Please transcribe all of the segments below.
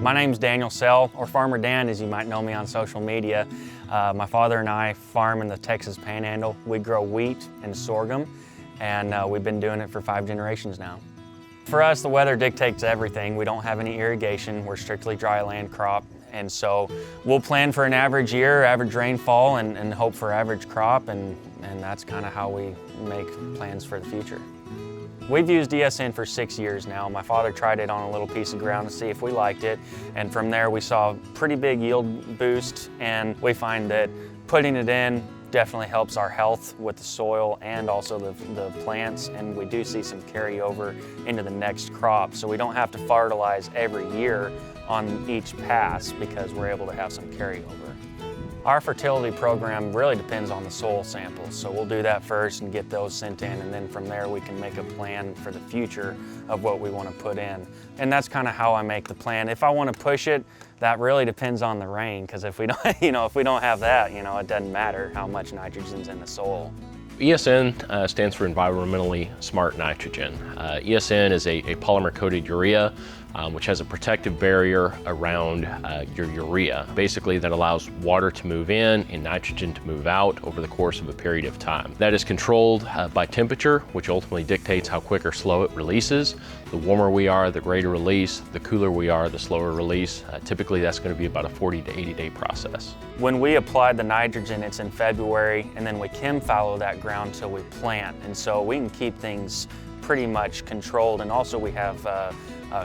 My name's Daniel Sell, or Farmer Dan as you might know me on social media. My father and I farm in the Texas Panhandle. We grow wheat and sorghum, and we've been doing it for 5 generations now. For us, the weather dictates everything. We don't have any irrigation. We're strictly dry land crop, and so we'll plan for an average year, average rainfall, and hope for average crop, and that's kind of how we make plans for the future. We've used ESN for 6 years now. My father tried it on a little piece of ground to see if we liked it, and from there we saw a pretty big yield boost, and we find that putting it in definitely helps our health with the soil and also the plants, and we do see some carryover into the next crop, so we don't have to fertilize every year on each pass because we're able to have some carryover. Our fertility program really depends on the soil samples, so we'll do that first and get those sent in, and then from there we can make a plan for the future of what we want to put in. And that's kind of how I make the plan. If I want to push it, that really depends on the rain, because if we don't, if we don't have that, it doesn't matter how much nitrogen's in the soil. ESN stands for Environmentally Smart Nitrogen. ESN is a polymer-coated urea, which has a protective barrier around your urea. Basically, that allows water to move in and nitrogen to move out over the course of a period of time. That is controlled by temperature, which ultimately dictates how quick or slow it releases. The warmer we are, the greater release. The cooler we are, the slower release. Typically, that's going to be about a 40 to 80 day process. When we apply the nitrogen, it's in February, and then we chem fallow that ground till we plant. And so we can keep things pretty much controlled, and also we have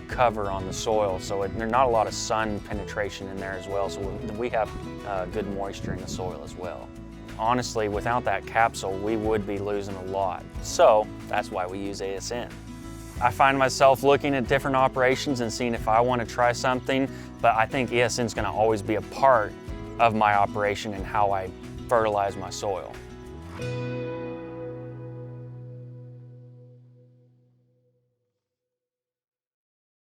cover on the soil, so there's not a lot of sun penetration in there as well, so we have good moisture in the soil as well. Honestly, without that capsule, we would be losing a lot, so that's why we use ESN. I find myself looking at different operations and seeing if I want to try something, but I think ESN is going to always be a part of my operation and how I fertilize my soil.